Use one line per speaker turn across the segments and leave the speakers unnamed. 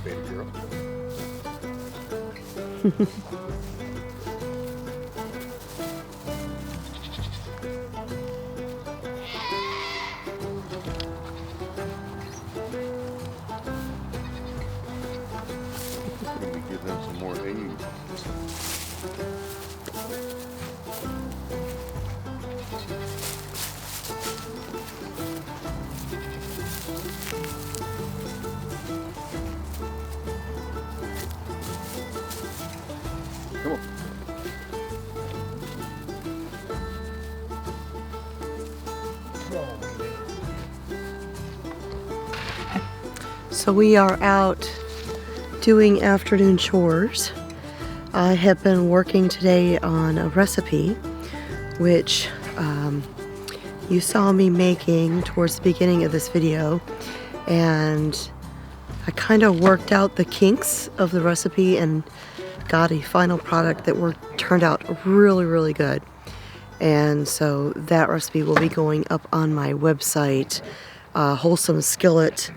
baby girl. Maybe give them some more hay. Come on.
So we are out doing afternoon chores. I have been working today on a recipe which you saw me making towards the beginning of this video, and I kind of worked out the kinks of the recipe and got a final product that turned out really good. And so that recipe will be going up on my website, Wholesome Skillet,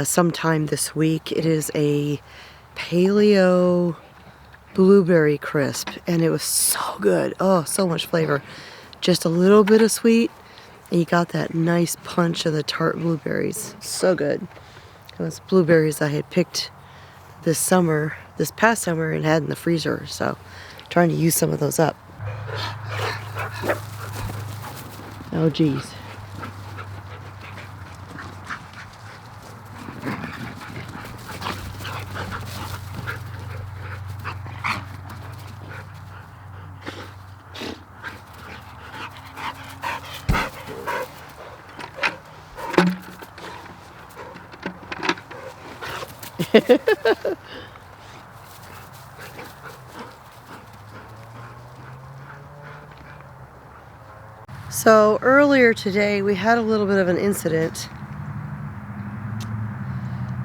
sometime this week. It is a paleo blueberry crisp, and it was so good. Oh, so much flavor. Just a little bit of sweet, and you got that nice punch of the tart blueberries. So good. Those blueberries I had picked this past summer, and had in the freezer, so trying to use some of those up. Oh geez. So earlier today we had a little bit of an incident.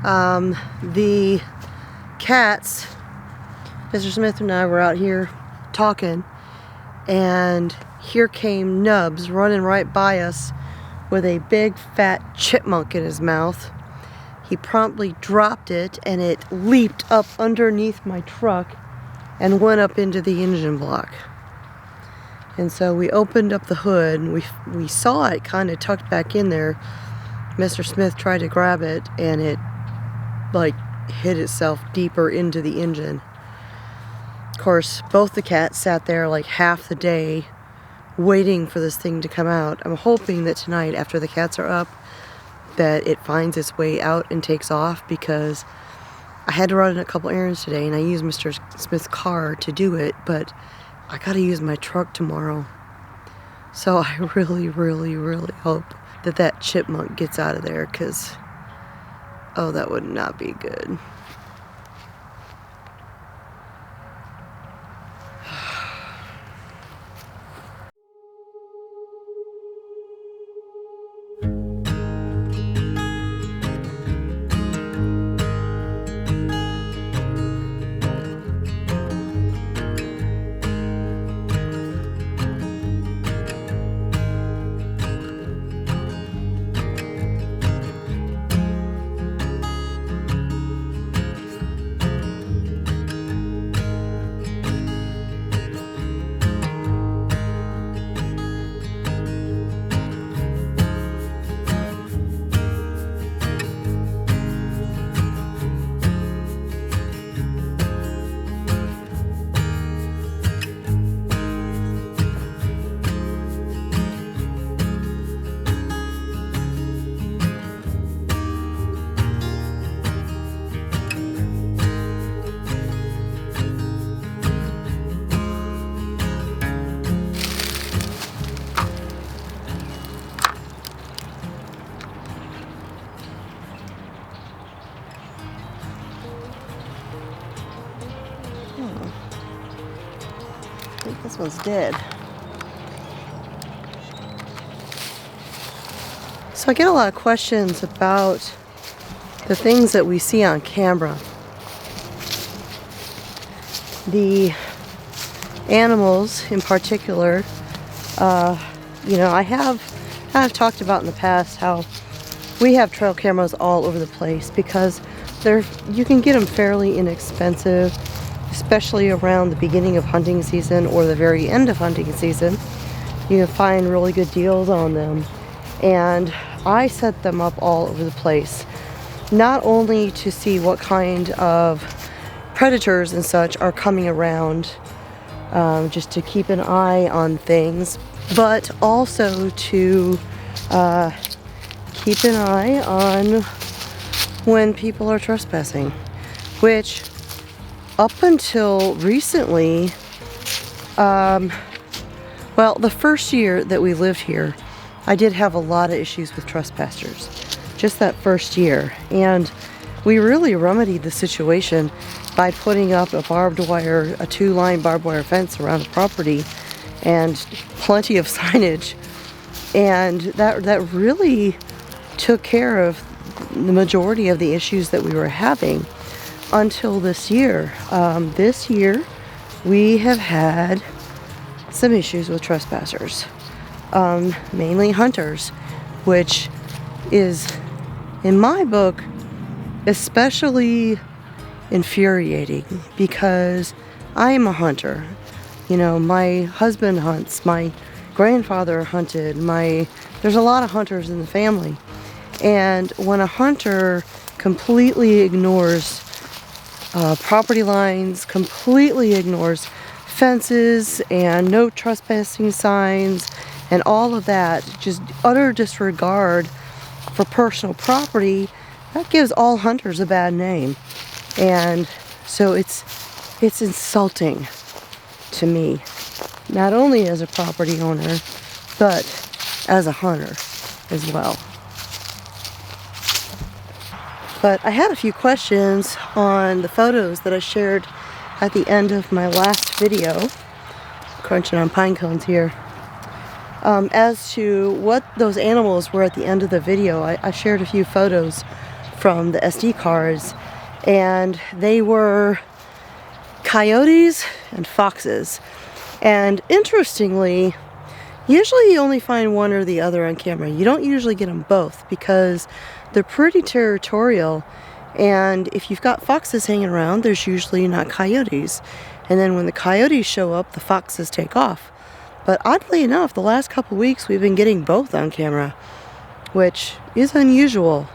The cats, Mr. Smith and I were out here talking, and here came Nubs running right by us with a big fat chipmunk in his mouth. He promptly dropped it, and it leaped up underneath my truck and went up into the engine block. And so we opened up the hood, and we saw it kind of tucked back in there. Mr. Smith tried to grab it, and it like hid itself deeper into the engine. Of course, both the cats sat there like half the day waiting for this thing to come out. I'm hoping that tonight, after the cats are up, that it finds its way out and takes off, because I had to run a couple errands today, and I used Mr. Smith's car to do it, but I gotta use my truck tomorrow. So I really hope that that chipmunk gets out of there, because, oh, that would not be good. I think this one's dead. So I get a lot of questions about the things that we see on camera. The animals in particular, you know, I've talked about in the past how we have trail cameras all over the place because you can get them fairly inexpensive, especially around the beginning of hunting season or the very end of hunting season. You can find really good deals on them. And I set them up all over the place, not only to see what kind of predators and such are coming around, just to keep an eye on things, but also to keep an eye on when people are trespassing, which up until recently, well, the first year that we lived here, I did have a lot of issues with trespassers, just that first year. And we really remedied the situation by putting up a barbed wire, a 2-line barbed wire fence around the property and plenty of signage. And that really took care of the majority of the issues that we were having until this year. This year, we have had some issues with trespassers, mainly hunters, which is, in my book, especially infuriating because I am a hunter. You know, my husband hunts, my grandfather hunted, there's a lot of hunters in the family. And when a hunter completely ignores property lines, completely ignores fences and no trespassing signs and all of that, just utter disregard for personal property, that gives all hunters a bad name. And so it's insulting to me, not only as a property owner, but as a hunter as well. But I had a few questions on the photos that I shared at the end of my last video, crunching on pine cones here, as to what those animals were at the end of the video. I shared a few photos from the SD cards, and they were coyotes and foxes. And interestingly, usually you only find one or the other on camera. You don't usually get them both because they're pretty territorial. And if you've got foxes hanging around, there's usually not coyotes. And then when the coyotes show up, the foxes take off. But oddly enough, the last couple weeks we've been getting both on camera, which is unusual.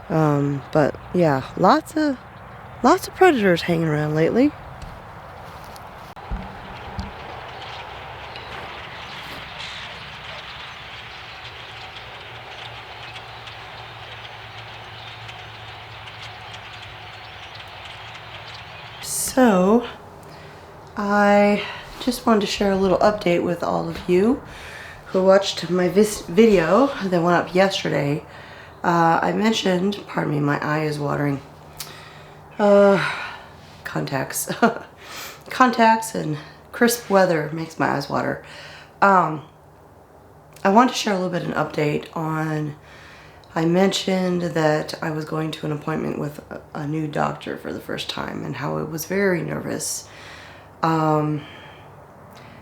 But yeah, lots of predators hanging around lately. So, I just wanted to share a little update with all of you who watched my video that went up yesterday. I mentioned, pardon me, my eye is watering, contacts. Contacts and crisp weather makes my eyes water. I want to share a little bit of an update on, I mentioned that I was going to an appointment with a new doctor for the first time and how I was very nervous.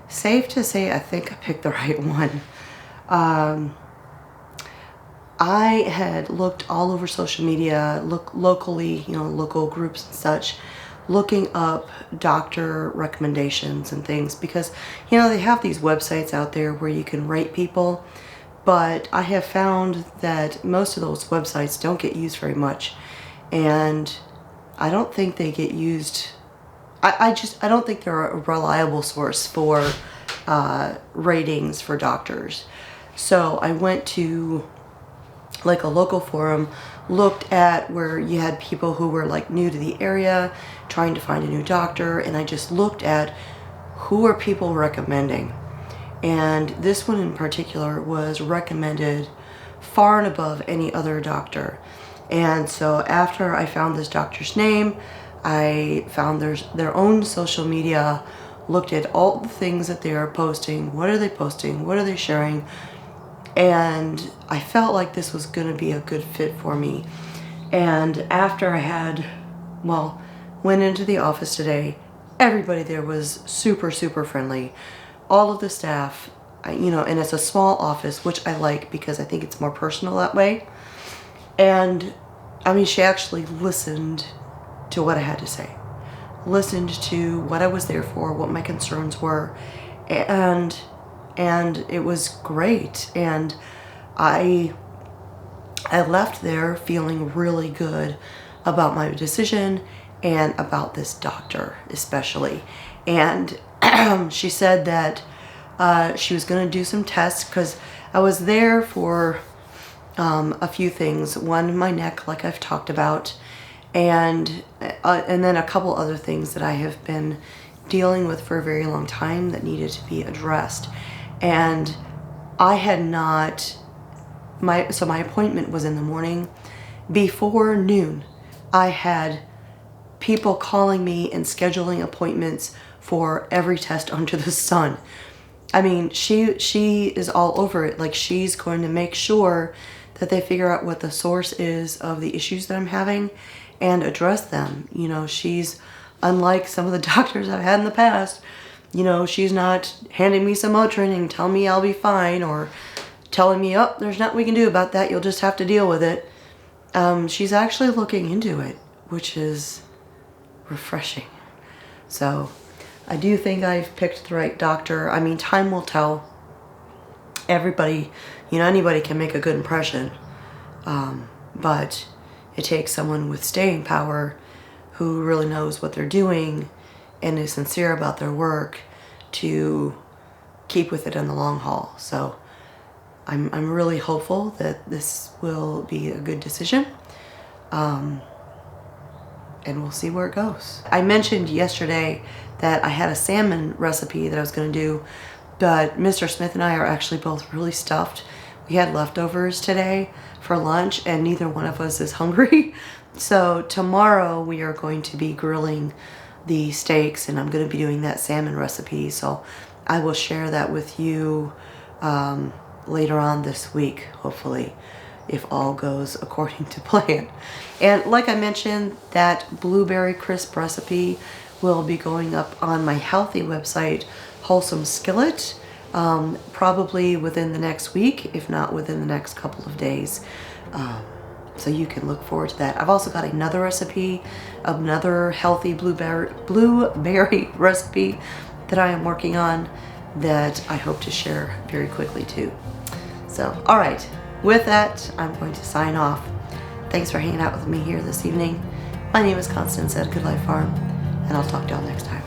Safe to say, I think I picked the right one. I had looked all over social media, locally, you know, local groups and such, looking up doctor recommendations and things because, you know, they have these websites out there where you can rate people, but I have found that most of those websites don't get used very much, and I don't think they get used. I don't think they're a reliable source for ratings for doctors. So I went to like a local forum, looked at where you had people who were like new to the area trying to find a new doctor, and I just looked at who are people recommending. And this one in particular was recommended far and above any other doctor. And so after I found this doctor's name, I found their own social media, looked at all the things that they are posting, what are they posting, what are they sharing, and I felt like this was going to be a good fit for me. And after I had, well, went into the office today, everybody there was super, super friendly. All of the staff, you know, and it's a small office, which I like because I think it's more personal that way. And I mean, she actually listened to what I had to say, listened to what I was there for, what my concerns were, and it was great. And I left there feeling really good about my decision and about this doctor especially. And she said that she was going to do some tests, because I was there for a few things. One, my neck, like I've talked about, and then a couple other things that I have been dealing with for a very long time that needed to be addressed. And I had not, so my appointment was in the morning. Before noon, I had people calling me and scheduling appointments for every test under the sun. I mean, she is all over it. Like, she's going to make sure that they figure out what the source is of the issues that I'm having and address them. You know, she's unlike some of the doctors I've had in the past. You know, she's not handing me some Motrin and telling me I'll be fine, or telling me, oh, there's nothing we can do about that, you'll just have to deal with it. She's actually looking into it, which is refreshing. So I do think I've picked the right doctor. I mean, time will tell. Everybody, you know, anybody can make a good impression, but it takes someone with staying power who really knows what they're doing and is sincere about their work to keep with it in the long haul. So I'm really hopeful that this will be a good decision, and we'll see where it goes. I mentioned yesterday that I had a salmon recipe that I was going to do, but Mr. Smith and I are actually both really stuffed. We had leftovers today for lunch, and neither one of us is hungry. So tomorrow we are going to be grilling the steaks, and I'm going to be doing that salmon recipe. So I will share that with you later on this week, hopefully, if all goes according to plan. And like I mentioned, that blueberry crisp recipe will be going up on my healthy website, Wholesome Skillet, probably within the next week, if not within the next couple of days. So you can look forward to that. I've also got another recipe, another healthy blueberry recipe that I am working on that I hope to share very quickly too. So, all right, with that, I'm going to sign off. Thanks for hanging out with me here this evening. My name is Constance at Good Life Farm, and I'll talk to y'all next time.